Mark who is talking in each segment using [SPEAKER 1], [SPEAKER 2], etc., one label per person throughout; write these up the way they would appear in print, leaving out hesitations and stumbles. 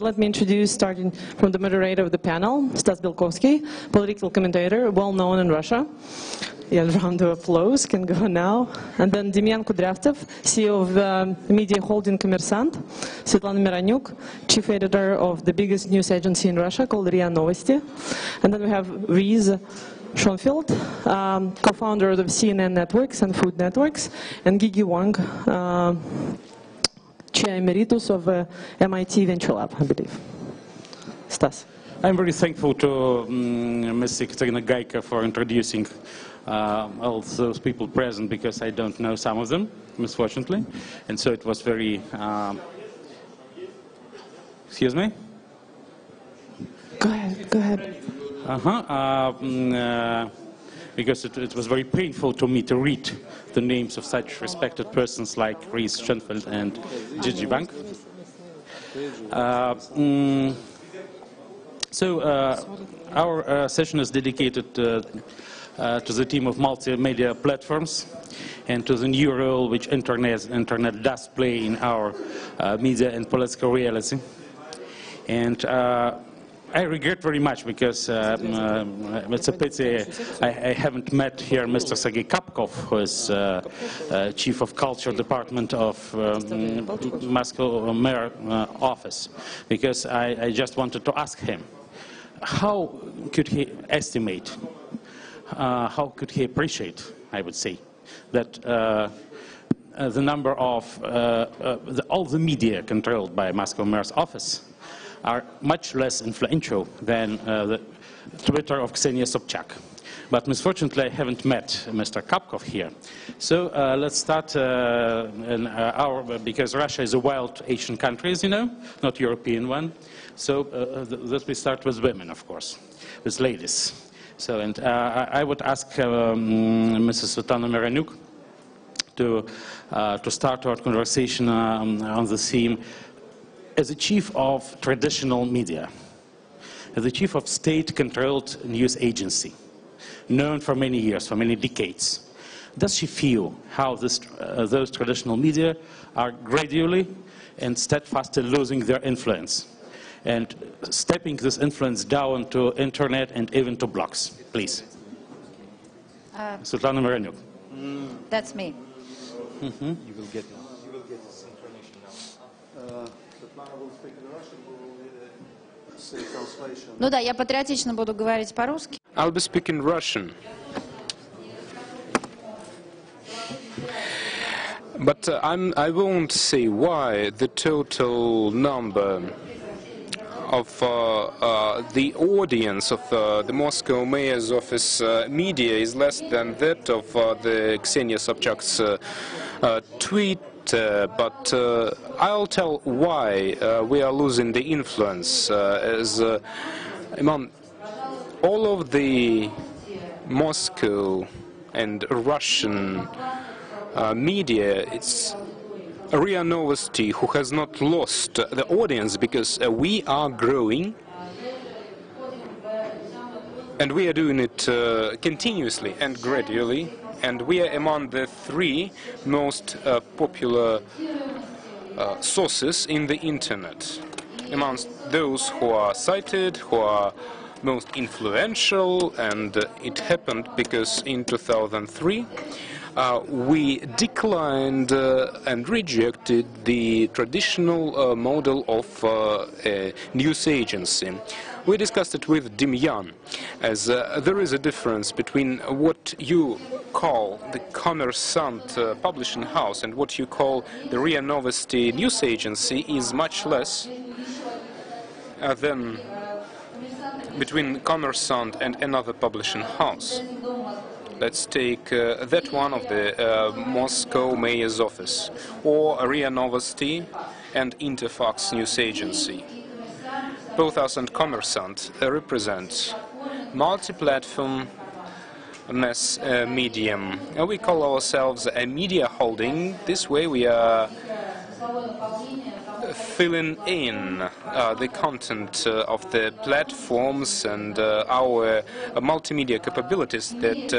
[SPEAKER 1] Let me introduce, starting from the moderator of the panel, Stas Belkovsky, political commentator, well known in Russia. Yeah, round of applause can go now. And then Demian Kudriavtsev, CEO of media holding Kommersant. Svetlana Mironyuk, chief editor of the biggest news agency in Russia called RIA Novosti. And then we have Reese, Schonfeld, co-founder of CNN Networks and Food Networks, and Gigi Wang, Chair Emeritus of MIT Venture Lab, I believe. Stas.
[SPEAKER 2] I'm very thankful to Ms. Ekaterina Gaika for introducing all those people present, because I don't know some of them, misfortunately. And so it was very... Excuse me?
[SPEAKER 1] Go ahead, go ahead.
[SPEAKER 2] Because it was very painful to me to read the names of such respected persons like Reese, Schonfeld, and Gigi Wang. Our session is dedicated to the team of multimedia platforms and to the new role which Internet does play in our media and political reality. And I regret very much, because it's a pity I haven't met here Mr. Sergei Kapkov, who is Chief of Culture Department of Moscow Mayor Office, because I just wanted to ask him, how could he estimate, how could he appreciate, I would say, that the number of all the media controlled by Moscow Mayor's Office are much less influential than the Twitter of Ksenia Sobchak. But misfortunately, I haven't met Mr. Kapkov here. So let's start because Russia is a wild Asian country, as you know, not European one. So let me start with women, of course, with ladies. So, and I would ask Mrs. Svetlana Mironyuk to start our conversation on the theme. As a chief of traditional media, as the chief of state-controlled news agency, known for many years, for many decades, does she feel how those traditional media are gradually and steadfastly losing their influence and stepping this influence down to internet and even to blogs? Please. Svetlana Mironyuk.
[SPEAKER 3] That's me.
[SPEAKER 2] You will get
[SPEAKER 4] this information now. Svetlana will speak in Russian, we will say translation.
[SPEAKER 3] Ну да, я патриотично буду говорить по-русски.
[SPEAKER 5] I'll be speaking Russian. But I won't say why the total number of the audience of the Moscow Mayor's Office media is less than that of the Ksenia Sobchak's tweet. But I'll tell why we are losing the influence. As among all of the Moscow and Russian media, it's RIA Novosti who has not lost the audience, because we are growing, and we are doing it continuously and gradually. And we are among the three most popular sources in the internet, amongst those who are cited, who are most influential. And it happened because in 2003 we declined and rejected the traditional model of a news agency. We discussed it with Demian, as there is a difference between what you call the Kommersant publishing house and what you call the RIA Novosti news agency is much less than between Kommersant and another publishing house. Let's take that one of the Moscow Mayor's Office, or RIA Novosti and Interfax news agency. Both us and Kommersant represent multi-platform mass medium. We call ourselves a media holding. This way we are filling in the content of the platforms and our multimedia capabilities that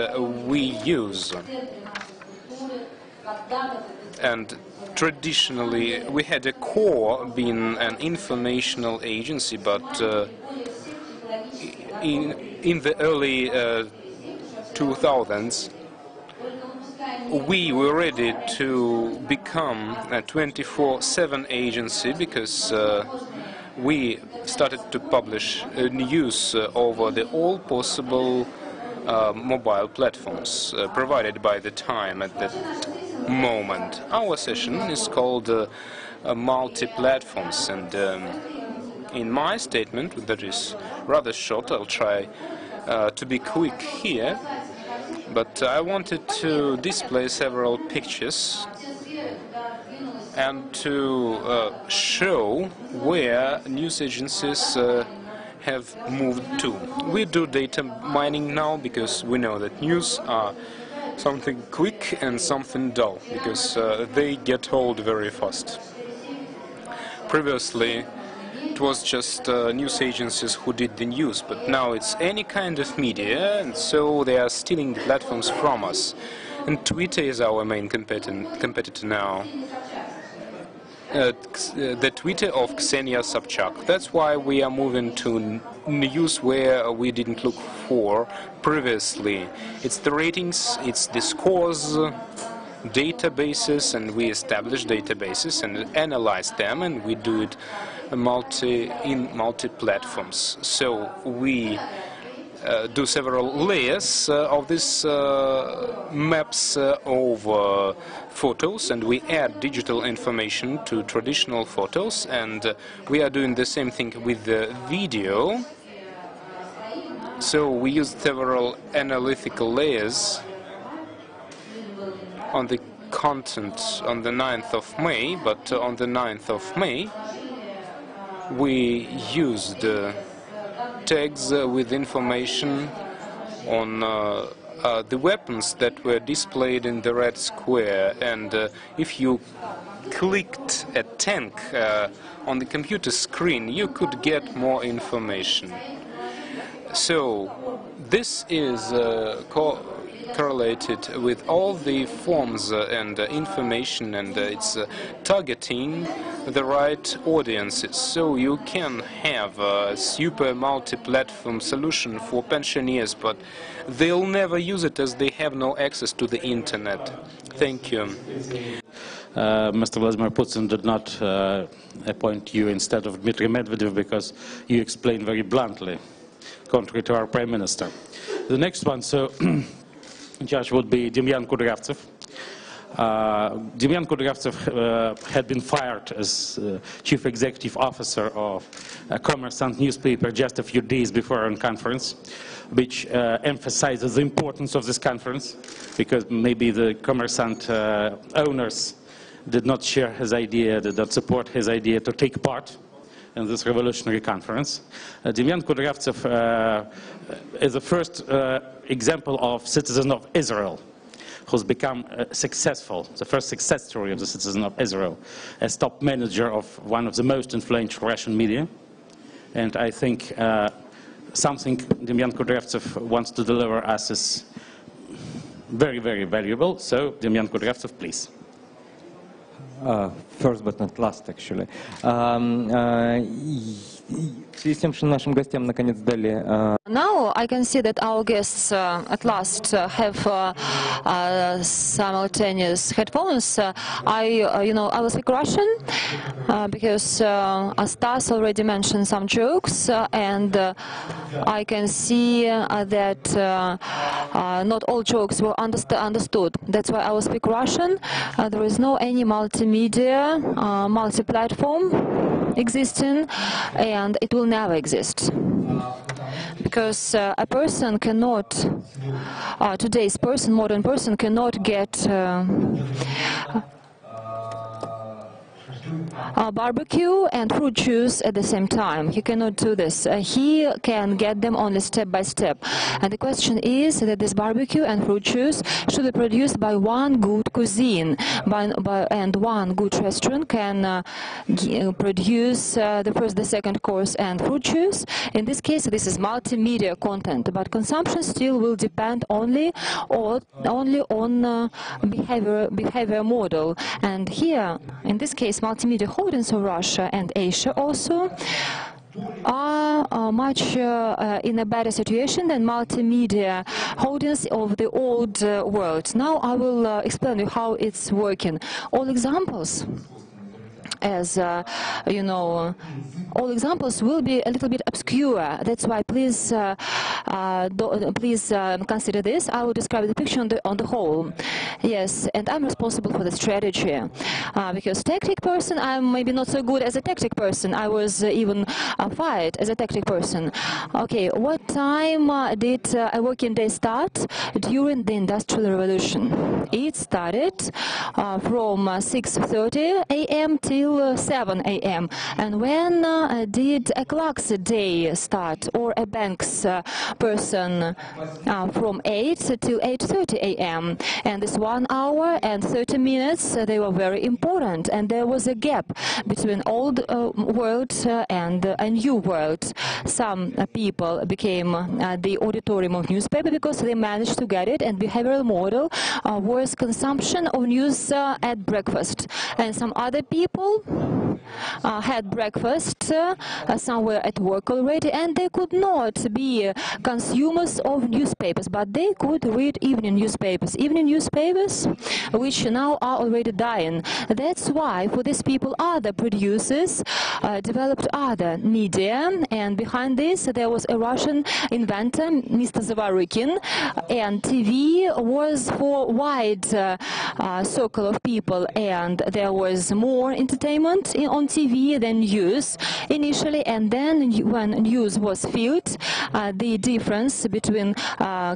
[SPEAKER 5] we use. And traditionally, we had a core being an informational agency, but in the early 2000s, we were ready to become a 24/7 agency because we started to publish news over all possible mobile platforms provided by the time at that moment. Our session is called multi-platforms, and in my statement, that is rather short, I'll try to be quick here, but I wanted to display several pictures and to show where news agencies have moved to. We do data mining now because we know that news are something quick and something dull, because they get old very fast. Previously, it was just news agencies who did the news, but now it's any kind of media, and so they are stealing the platforms from us. And Twitter is our main competitor now. The Twitter of Ksenia Sobchak. That's why we are moving to news where we didn't look for previously. It's the ratings, it's the scores, databases, and we establish databases and analyze them, and we do it in multi-platforms. So we do several layers of these maps over photos, and we add digital information to traditional photos, and we are doing the same thing with the video. So we use several analytical layers on the content on the 9th of May, but on the 9th of May we used tags with information on the weapons that were displayed in the red square, and if you clicked a tank on the computer screen, you could get more information. So this is correlated with all the forms and information, and it's targeting the right audiences. So you can have a super multi-platform solution for pensioners, but they'll never use it as they have no access to the internet. Thank you.
[SPEAKER 2] Mr. Vladimir Putin did not appoint you instead of Dmitry Medvedev because you explained very bluntly, contrary to our Prime Minister. The next one, so judge would be Demian Kudriavtsev. Demian Kudriavtsev had been fired as chief executive officer of a Kommersant newspaper just a few days before a conference, which emphasizes the importance of this conference, because maybe the Kommersant owners did not share his idea, did not support his idea to take part in this revolutionary conference. Demian Kudriavtsev is the first example of citizen of Israel who's become successful, the first success story of the citizen of Israel, as top manager of one of the most influential Russian media. And I think something Demian Kudriavtsev wants to deliver us is very, very valuable. So, Demian Kudriavtsev, please.
[SPEAKER 6] First but not last, actually. В связи с тем, что нашим гостям наконец дали.
[SPEAKER 7] Now I can see that our guests at last have simultaneous headphones. I will speak Russian because Stas already mentioned some jokes, and I can see that not all jokes were understood. That's why I will speak Russian. There is no any multimedia, multi-platform existing, and it will never exist. Because a person cannot, today's person, modern person, cannot get barbecue and fruit juice at the same time. He cannot do this. He can get them only step by step. And the question is that this barbecue and fruit juice should be produced by one good cuisine, and one good restaurant can produce the first, the second course and fruit juice. In this case, this is multimedia content, but consumption still will depend only on behavior model. And here, in this case, multimedia holdings of Russia and Asia also are much in a better situation than multimedia holdings of the old world. Now I will explain you how it's working. All examples, as you know, all examples will be a little bit obscure. That's why please consider this. I will describe the picture on the whole. Yes, and I'm responsible for the strategy. Because tactic person, I'm maybe not so good as a tactic person. I was even fired as a tactic person. Okay, what time did a working day start? During the Industrial Revolution. It started from 6:30 a.m. till 7 a.m. And when did a clock's day start, or a bank's person? From 8 till 8:30 a.m. And this 1 hour and 30 minutes, they were very important. And there was a gap between old world and a new world. Some people became the auditorium of newspaper because they managed to get it, and behavioral model was consumption of news at breakfast. And some other people had breakfast somewhere at work already, and they could not be consumers of newspapers, but they could read evening newspapers, which now are already dying. That's why for these people other producers developed other media, and behind this there was a Russian inventor, Mr. Zavarykin, and TV was for wide circle of people, and there was more entertainment on TV than news initially, and then when news was filled, the difference between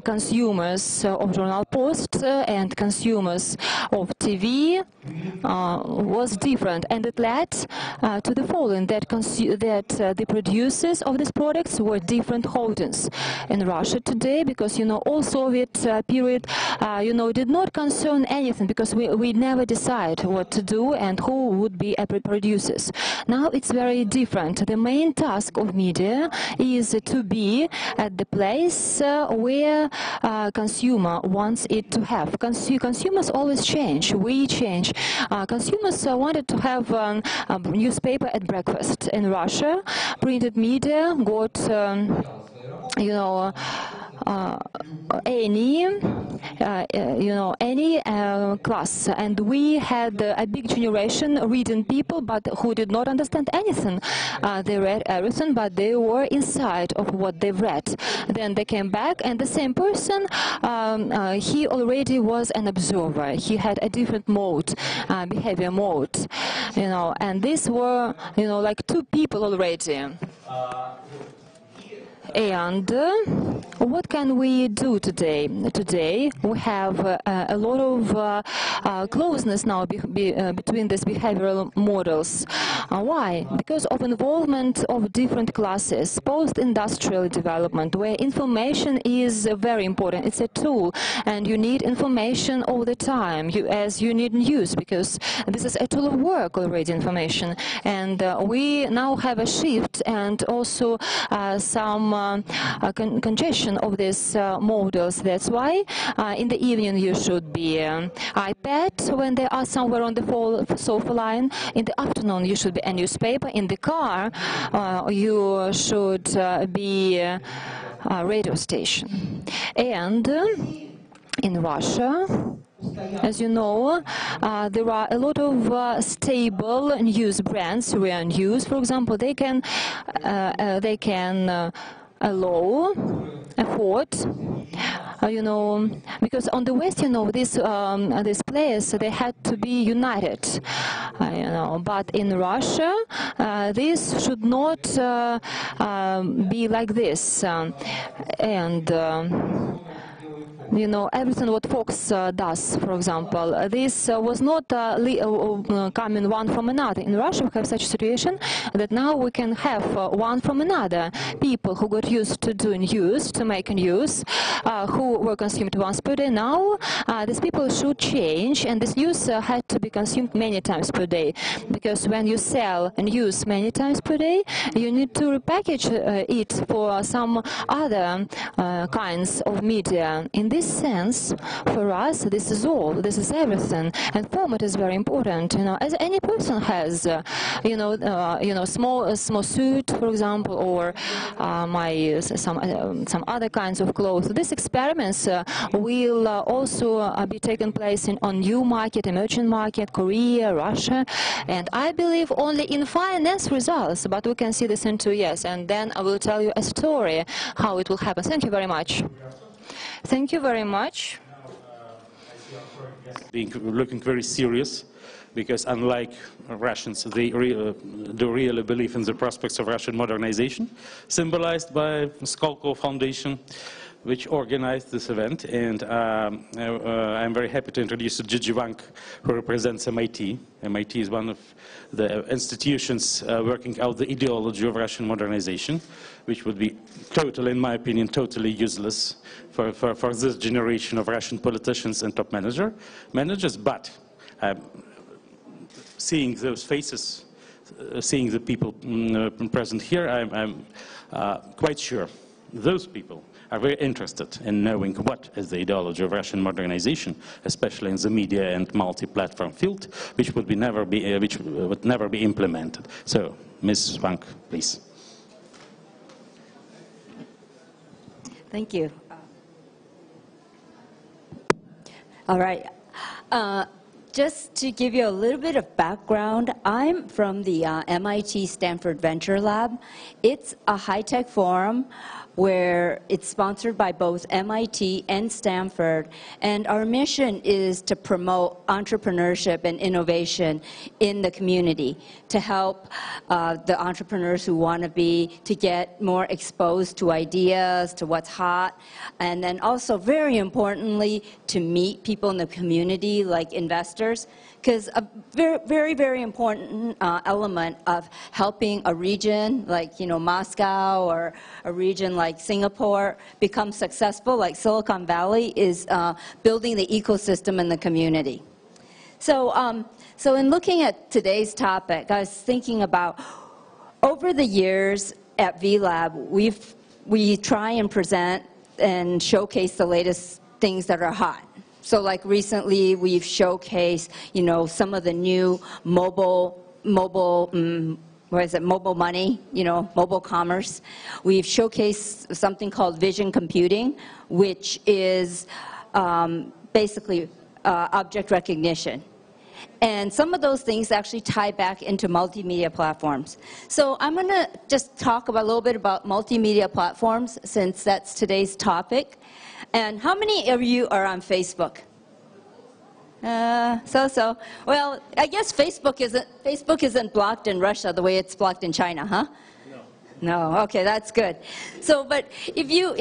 [SPEAKER 7] consumers of Journal Post and consumers of TV was different, and it led to the following, that the producers of these products were different holdings. In Russia today, because all Soviet period did not concern anything, because we never decide what to do and who would be producers. Now it's very different. The main task of media is to be at the place where consumer wants it to have. Consumers always change. We change. Consumers wanted to have a newspaper at breakfast. In Russia, printed media got any class, and we had a big generation reading people, but who did not understand anything. They read everything, but they were inside of what they read. Then they came back, and the same person, he already was an observer. He had a different mode, behavior mode, and these were, like two people already. And what can we do today? Today we have a lot of closeness now between these behavioral models. Why? Because of involvement of different classes, post-industrial development, where information is very important. It's a tool, and you need information all the time, as you need news, because this is a tool of work already, information. And we now have a shift, and also some congestion of these models. That's why in the evening you should be iPad when they are somewhere on the sofa line. In the afternoon you should be a newspaper. In the car you should be a radio station. And in Russia, as you know, there are a lot of stable news brands. Real News, for example, they can afford, because on the West, these players, they had to be united, but in Russia, this should not be like this, and you know, everything what Fox does, for example. This was not coming one from another. In Russia, we have such a situation that now we can have one from another. People who got used to doing news, to make news, who were consumed once per day. Now, these people should change, and this news had to be consumed many times per day. Because when you sell news many times per day, you need to repackage it for some other kinds of media. In this sense, for us, this is all, this is everything, and format is very important. You know, as any person has, small suit, for example, or some other kinds of clothes. These experiments will also be taking place on new market, emerging market, Korea, Russia, and I believe only in finance results. But we can see this in 2 years, and then I will tell you a story how it will happen. Thank you very much. Thank you very much.
[SPEAKER 2] Looking very serious, because unlike Russians, they do really believe in the prospects of Russian modernization, symbolized by Skolkovo Foundation, which organized this event. And I'm very happy to introduce Gigi Wang, who represents MIT. MIT is one of the institutions working out the ideology of Russian modernization, which would be totally, in my opinion, totally useless for this generation of Russian politicians and top managers. But seeing those faces, seeing the people present here, I'm quite sure those people are very interested in knowing what is the ideology of Russian modernization, especially in the media and multi-platform field, which would never be implemented. So, Ms. Wang, please.
[SPEAKER 8] Thank you. All right. Just to give you a little bit of background, I'm from the MIT Stanford Venture Lab. It's a high-tech forum where it's sponsored by both MIT and Stanford, and our mission is to promote entrepreneurship and innovation in the community, to help the entrepreneurs who want to get more exposed to ideas, to what's hot, and then also, very importantly, to meet people in the community, like investors. Because a very, very important element of helping a region like, Moscow, or a region like Singapore become successful, like Silicon Valley, is building the ecosystem in the community. So in looking at today's topic, I was thinking about, over the years at VLab, we try and present and showcase the latest things that are hot. So like recently, we've showcased, some of the new mobile money, mobile commerce. We've showcased something called vision computing, which is basically object recognition. And some of those things actually tie back into multimedia platforms. So I'm going to just talk a little bit about multimedia platforms, since that's today's topic. And how many of you are on Facebook? So. Well, I guess Facebook isn't blocked in Russia the way it's blocked in China, huh? No. Okay, that's good. So, but if you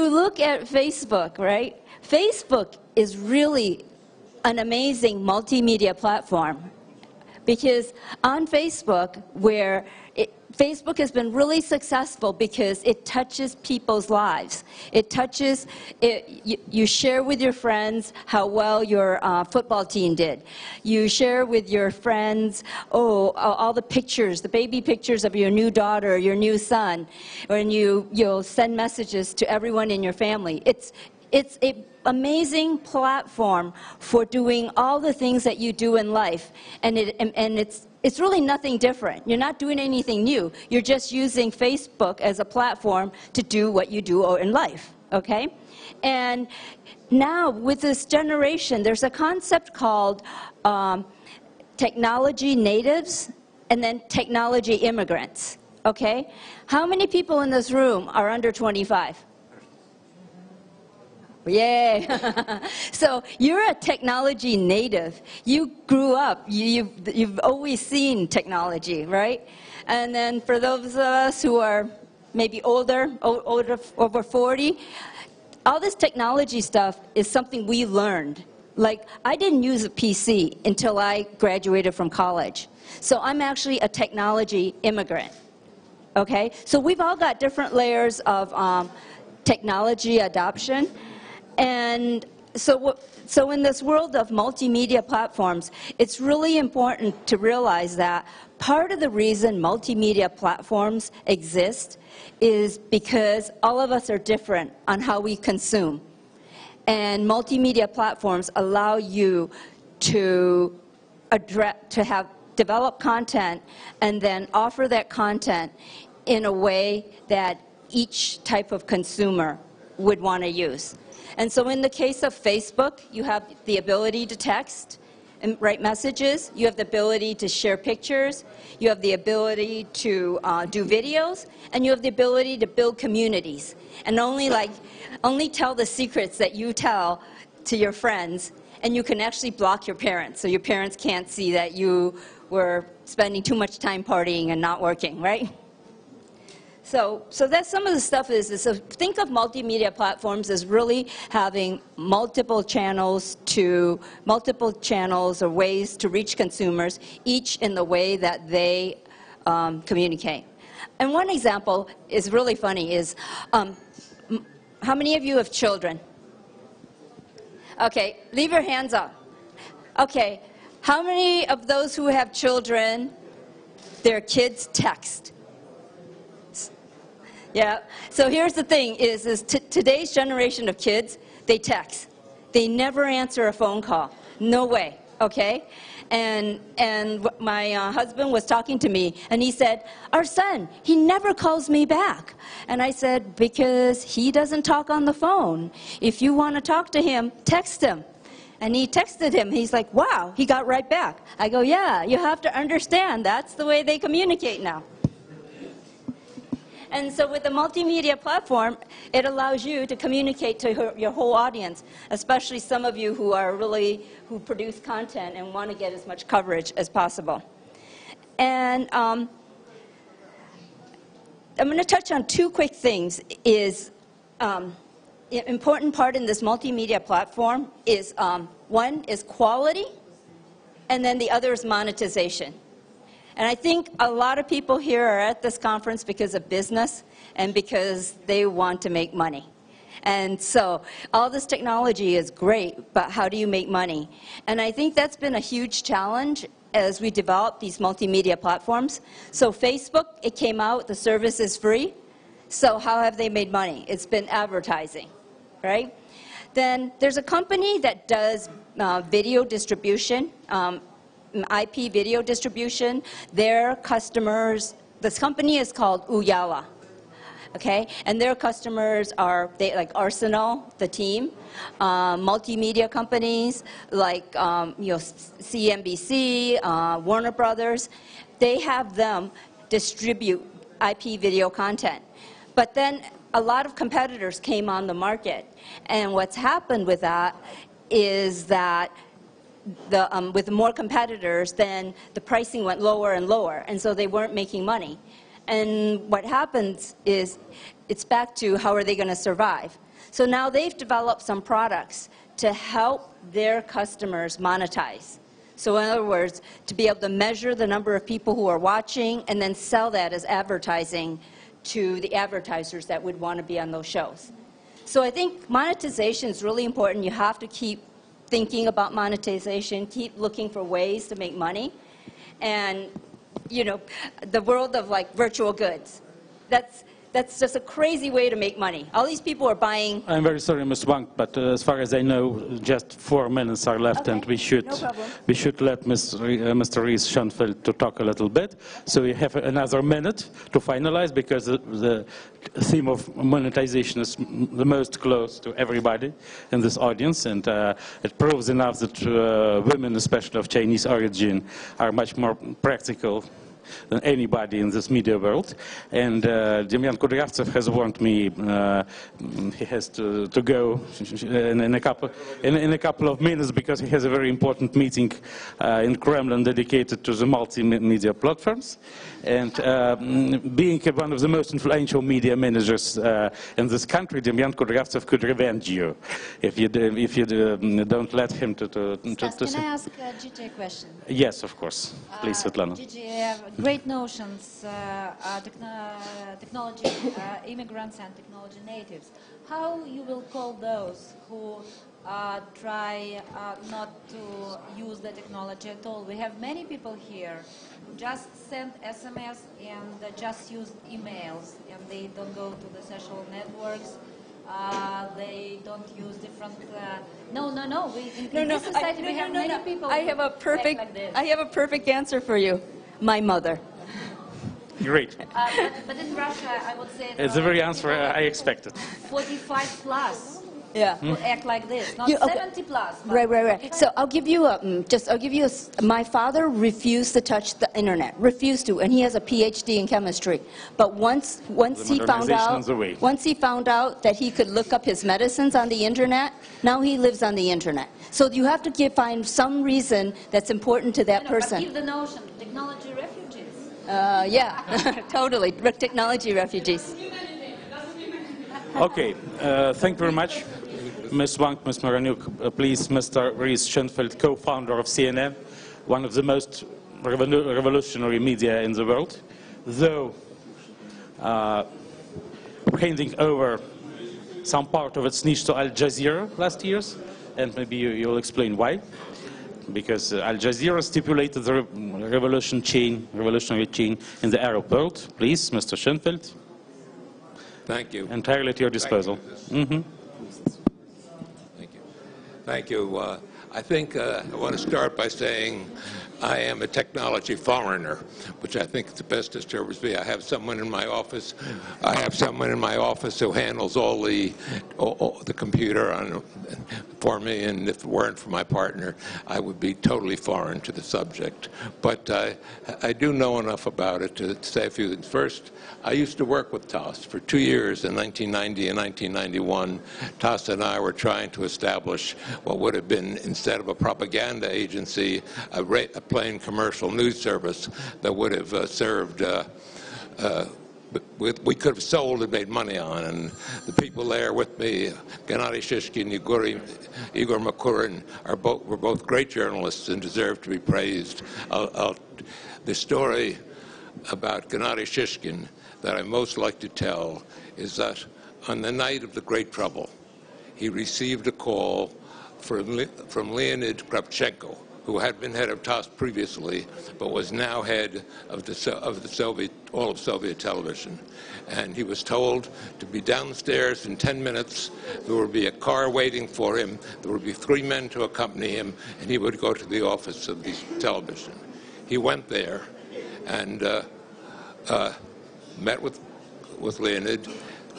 [SPEAKER 8] look at Facebook, right? Facebook is really an amazing multimedia platform, because on Facebook, Facebook has been really successful because it touches people's lives. You share with your friends how well your football team did. You share with your friends, all the pictures, the baby pictures of your new daughter, your new son, and you'll send messages to everyone in your family. It's an amazing platform for doing all the things that you do in life, and it's really nothing different. You're not doing anything new. You're just using Facebook as a platform to do what you do in life, okay? And now, with this generation, there's a concept called technology natives and then technology immigrants, okay? How many people in this room are under 25? Yay! So you're a technology native. You grew up. You've always seen technology, right? And then for those of us who are maybe older, over 40, all this technology stuff is something we learned. Like, I didn't use a PC until I graduated from college. So I'm actually a technology immigrant. Okay? So we've all got different layers of technology adoption. And so in this world of multimedia platforms, it's really important to realize that part of the reason multimedia platforms exist is because all of us are different on how we consume. And multimedia platforms allow you to develop content and then offer that content in a way that each type of consumer would want to use. And so in the case of Facebook, you have the ability to text and write messages. You have the ability to share pictures. You have the ability to do videos. And you have the ability to build communities. And only tell the secrets that you tell to your friends. And you can actually block your parents, so your parents can't see that you were spending too much time partying and not working, right? So that's some of the stuff so think of multimedia platforms as really having multiple channels or ways to reach consumers, each in the way that they communicate. And one example is really funny is, how many of you have children? Okay, leave your hands up. Okay, how many of those who have children, their kids text? Yeah, so here's the thing is today's generation of kids, they text. They never answer a phone call. No way, okay? And my husband was talking to me, and he said, our son, he never calls me back. And I said, because he doesn't talk on the phone. If you want to talk to him, text him. And he texted him. He's like, wow, he got right back. I go, yeah, you have to understand, that's the way they communicate now. And so with the multimedia platform, it allows you to communicate to your whole audience, especially some of you who produce content and want to get as much coverage as possible. And I'm going to touch on two quick things. An important part in this multimedia platform is, one is quality, and then the other is monetization. And I think a lot of people here are at this conference because of business and because they want to make money. And so all this technology is great, but how do you make money? And I think that's been a huge challenge as we develop these multimedia platforms. So Facebook, it came out, the service is free. So how have they made money? It's been advertising, right? Then there's a company that does video distribution, IP video distribution. Their customers, this company is called Uyala, okay? And their customers are like Arsenal, the team, multimedia companies like CNBC, Warner Brothers. They have them distribute IP video content. But then a lot of competitors came on the market. And what's happened with that is that with more competitors, then the pricing went lower and lower, and so they weren't making money. And what happens is it's back to how are they going to survive. So now they've developed some products to help their customers monetize. So in other words, to be able to measure the number of people who are watching and then sell that as advertising to the advertisers that would want to be on those shows. So I think monetization is really important. You have to keep thinking about monetization, keep looking for ways to make money. And, you know, the world of like virtual goods, that's just a crazy way to make money. All these people are buying.
[SPEAKER 2] I'm very sorry, Ms. Wang, but as far as I know, just 4 minutes are left, okay. And we should let Mr. Reese Schonfeld to talk a little bit. So we have another minute to finalize, because the theme of monetization is the most close to everybody in this audience, and it proves enough that women, especially of Chinese origin, are much more practical than anybody in this media world. And Demian Kudriavtsev has warned me he has to go in a couple of minutes because he has a very important meeting in Kremlin dedicated to the multimedia platforms. And being one of the most influential media managers in this country, Demian Kudriavtsev could revenge you if you don't let him to
[SPEAKER 3] Stas, can I ask Gigi a question?
[SPEAKER 2] Yes, of course. Please, Svetlana.
[SPEAKER 3] Gigi, great notions, technology immigrants and technology natives. How you will call those who try not to use the technology at all? We have many people here who just send SMS and just use emails, and they don't go to the social networks. They don't use different. No. In this society, we have many people.
[SPEAKER 8] I have a perfect.
[SPEAKER 3] Like this.
[SPEAKER 8] I have a perfect answer for you. My mother.
[SPEAKER 2] Great.
[SPEAKER 3] But in Russia, I would say
[SPEAKER 2] It's the very answer I expected.
[SPEAKER 3] 45 plus.
[SPEAKER 8] Yeah.
[SPEAKER 3] Who act like this, not
[SPEAKER 8] You- okay.
[SPEAKER 3] 70 plus. but
[SPEAKER 8] Right.
[SPEAKER 3] 45.
[SPEAKER 8] So I'll give you my father refused to touch the internet, refused to, and he has a PhD in chemistry. But once he found
[SPEAKER 2] modernization is the way.
[SPEAKER 8] out that he could look up his medicines on the internet, now he lives on the internet. So you have to find some reason that's important to that
[SPEAKER 3] But
[SPEAKER 8] person.
[SPEAKER 3] give the notion, technology refugees.
[SPEAKER 8] Yeah, totally. Technology refugees.
[SPEAKER 2] Okay, thank you very much. Ms. Wang, Ms. Mironyuk, please, Mr. Reese, Schonfeld, co-founder of CNN, one of the most revolutionary media in the world, though handing over some part of its niche to Al Jazeera last year, and maybe you'll explain why. Because Al Jazeera stipulated the revolutionary chain in the Arab world. Please, Mr. Schonfeld.
[SPEAKER 9] Thank you.
[SPEAKER 2] Entirely at your disposal.
[SPEAKER 9] Thank you. I think I want to start by saying I am a technology foreigner, which I think is the best disturbance me. I have someone in my office. Who handles all the computer for me, and if it weren't for my partner, I would be totally foreign to the subject. But I do know enough about it to say a few things. First, I used to work with Stas for 2 years in 1990 and 1991. Stas and I were trying to establish what would have been, instead of a propaganda agency, a plain commercial news service that would have served we could have sold and made money on. And the people there with me, Gennady Shishkin, Igor Makurin, were both great journalists and deserve to be praised. The story about Gennady Shishkin that I most like to tell is that on the night of the Great Trouble, he received a call from Leonid Kravchenko, who had been head of TASS previously, but was now head of all of Soviet television. And he was told to be downstairs in 10 minutes. There would be a car waiting for him. There would be 3 men to accompany him, and he would go to the office of the television. He went there and met with Leonid.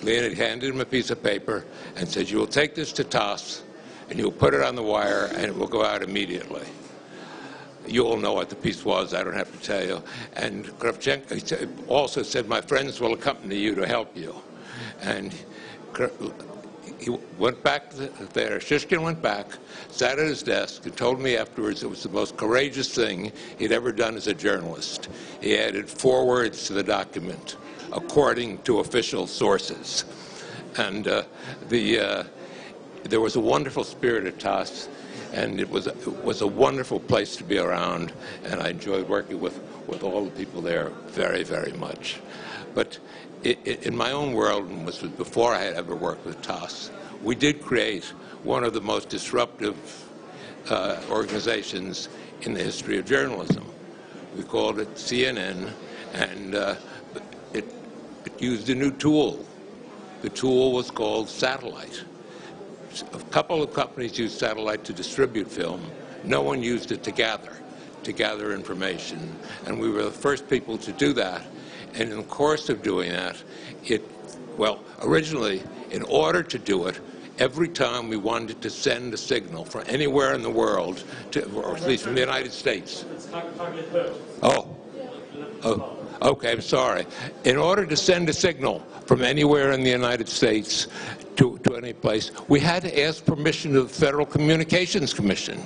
[SPEAKER 9] Leonid handed him a piece of paper and said, "You will take this to TASS, and you'll put it on the wire, and it will go out immediately." You all know what the piece was, I don't have to tell you. And Kravchenko also said, "My friends will accompany you to help you." And he went back there. Shishkin went back, sat at his desk, and told me afterwards it was the most courageous thing he'd ever done as a journalist. He added 4 words to the document, according to official sources. And there was a wonderful spirit at TASS, and it was a wonderful place to be around, and I enjoyed working with all the people there very, very much. But in my own world, and this was before I had ever worked with TASS, we did create one of the most disruptive organizations in the history of journalism. We called it CNN, and it used a new tool. The tool was called satellite. A couple of companies used satellite to distribute film. No one used it to gather information. And we were the first people to do that. And in the course of doing that, originally, in order to do it, every time we wanted to send a signal from anywhere in the world, or at least from the United States.
[SPEAKER 2] It's hardly heard.
[SPEAKER 9] Oh. Oh, okay, I'm sorry. In order to send a signal from anywhere in the United States to any place, we had to ask permission of the Federal Communications Commission.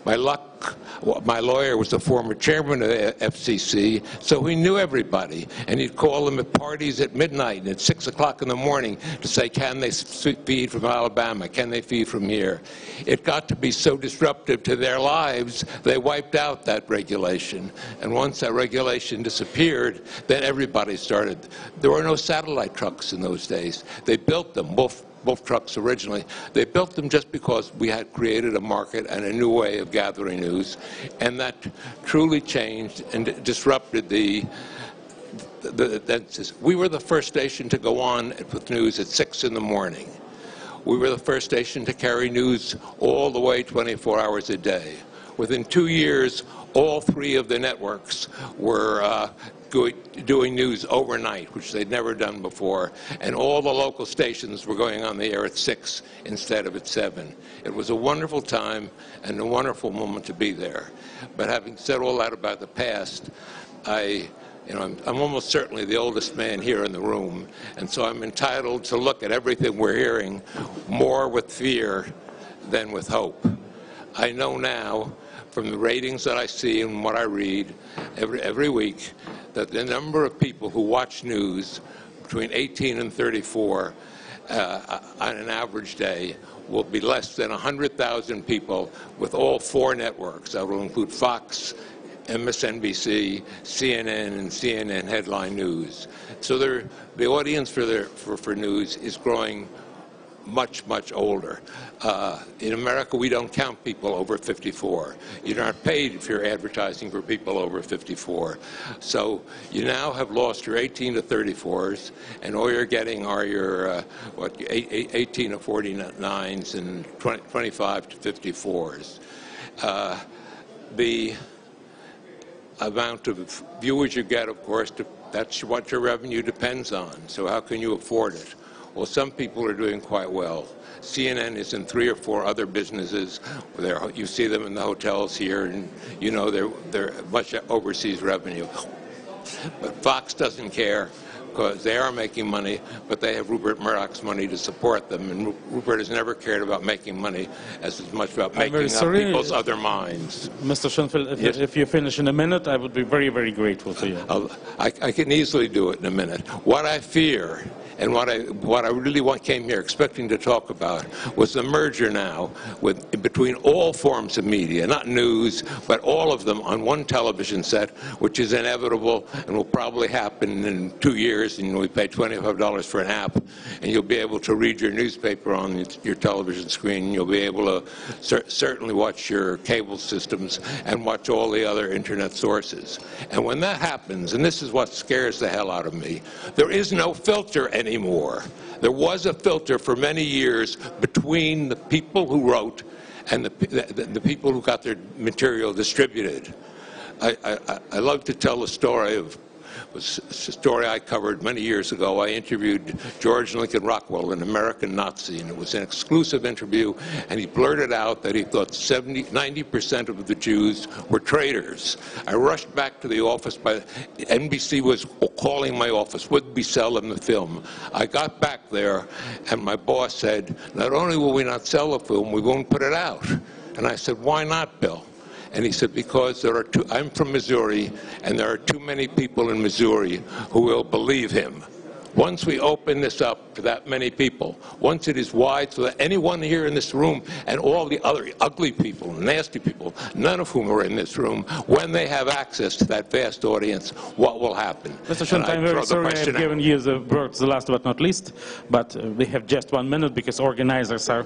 [SPEAKER 9] My luck, my lawyer was the former chairman of the FCC, so he knew everybody. And he'd call them at parties at midnight and at 6 o'clock in the morning to say, can they feed from Alabama? Can they feed from here? It got to be so disruptive to their lives, they wiped out that regulation. And once that regulation disappeared, then everybody started. There were no satellite trucks in those days. They built them, both trucks originally. They built them just because we had created a market and a new way of gathering news, and that truly changed and disrupted we were the first station to go on with news at 6 in the morning. We were the first station to carry news all the way 24 hours a day. Within 2 years, all 3 of the networks were doing news overnight, which they'd never done before, and all the local stations were going on the air at 6 instead of at 7. It was a wonderful time and a wonderful moment to be there. But having said all that about the past, I'm almost certainly the oldest man here in the room, and so I'm entitled to look at everything we're hearing more with fear than with hope. I know now, from the ratings that I see and what I read every week, that the number of people who watch news between 18 and 34 on an average day will be less than 100,000 people with all 4 networks. That will include Fox, MSNBC, CNN, and CNN Headline News. So the audience for news is growing much, much older. In America, we don't count people over 54. You're not paid if you're advertising for people over 54. So you now have lost your 18 to 34s, and all you're getting are your 18 to 49s and 25 to 54s. The amount of viewers you get, of course, that's what your revenue depends on. So how can you afford it? Well, some people are doing quite well. CNN is in 3 or 4 other businesses. You see them in the hotels here, and you know they're much overseas revenue. But Fox doesn't care, because they are making money, but they have Rupert Murdoch's money to support them, and Rupert has never cared about making money as much about making up people's other minds.
[SPEAKER 2] Mr. Schonfeld, if you finish in a minute, I would be very, very grateful to you.
[SPEAKER 9] I can easily do it in a minute. What I fear, and what I really came here expecting to talk about, was the merger now between all forms of media, not news, but all of them on one television set, which is inevitable and will probably happen in 2 years. And we pay $25 for an app, and you'll be able to read your newspaper on your television screen. You'll be able to certainly watch your cable systems and watch all the other internet sources. And when that happens, and this is what scares the hell out of me, there is no filter anymore. There was a filter for many years between the people who wrote and the people who got their material distributed. I love to tell the story of a story I covered many years ago. I interviewed George Lincoln Rockwell, an American Nazi, and it was an exclusive interview, and he blurted out that he thought 90% of the Jews were traitors. I rushed back to the office. NBC was calling my office, would we sell them the film? I got back there, and my boss said, not only will we not sell the film, we won't put it out. And I said, why not, Bill? And he said, because I'm from Missouri, and there are too many people in Missouri who will believe him. Once we open this up to that many people, once it is wide so that anyone here in this room and all the other ugly people, nasty people, none of whom are in this room, when they have access to that vast audience, what will happen?
[SPEAKER 2] Mr. Schonfeld, I'm very sorry I've given you the word, the last but not least, but we have just 1 minute because organizers are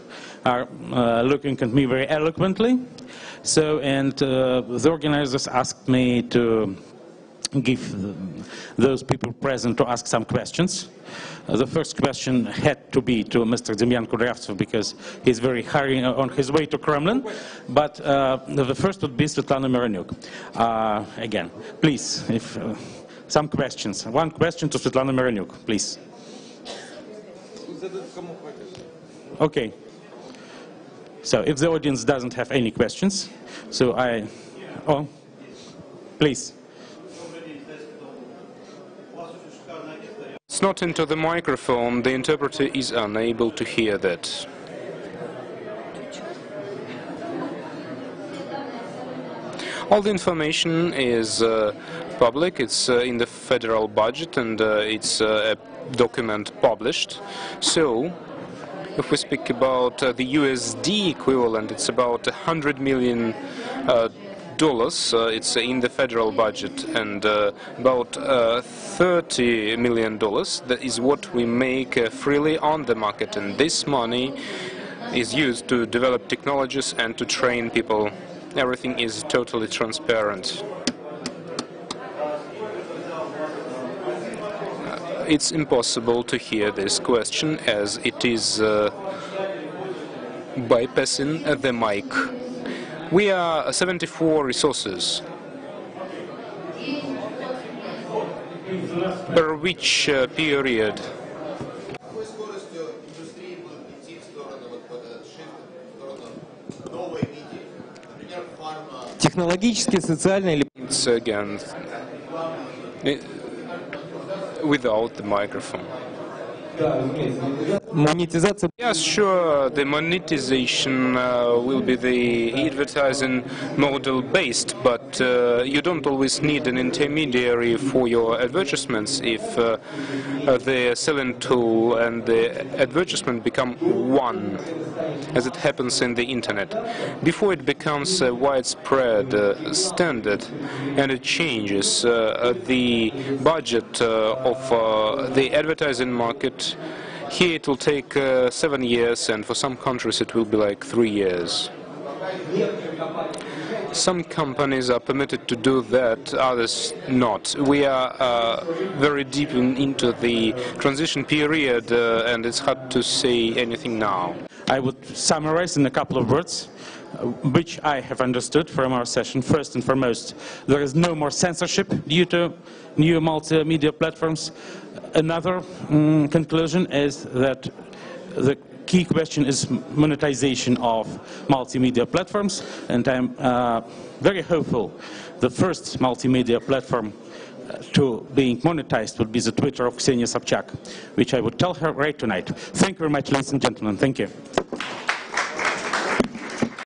[SPEAKER 2] looking at me very eloquently. So, and the organizers asked me to give those people present to ask some questions. The first question had to be to Mr. Demian Kudriavtsev because he's very hurrying on his way to Kremlin. But the first would be Svetlana Mironyuk. Again, please, if some questions. One question to Svetlana Mironyuk, please. Okay. So if the audience doesn't have any questions, so please.
[SPEAKER 5] It's not into the microphone. The interpreter is unable to hear that. All the information is public. It's in the federal budget, and it's a document published. So, if we speak about the USD equivalent, it's about $100 million. It's in the federal budget, and about $30 million. That is what we make freely on the market, and this money is used to develop technologies and to train people. Everything is totally transparent. It's impossible to hear this question as it is bypassing the mic. We are 74 resources. Per which period?
[SPEAKER 6] Технологически, социально или...
[SPEAKER 5] It's again without the microphone.
[SPEAKER 6] Monetization.
[SPEAKER 5] Yes, sure, the monetization will be the advertising model based, but you don't always need an intermediary for your advertisements if the selling tool and the advertisement become one, as it happens in the internet. Before it becomes a widespread standard and it changes the budget of the advertising market, here it will take 7 years, and for some countries it will be like 3 years. Some companies are permitted to do that, others not. We are very deep into the transition period, and it's hard to say anything now.
[SPEAKER 2] I would summarize in a couple of words, which I have understood from our session. First and foremost, there is no more censorship due to new multimedia platforms. Another conclusion is that the key question is monetization of multimedia platforms, and I'm very hopeful the first multimedia platform to being monetized would be the Twitter of Ksenia Sobchak, which I would tell her right tonight. Thank you very much, ladies and gentlemen. Thank you.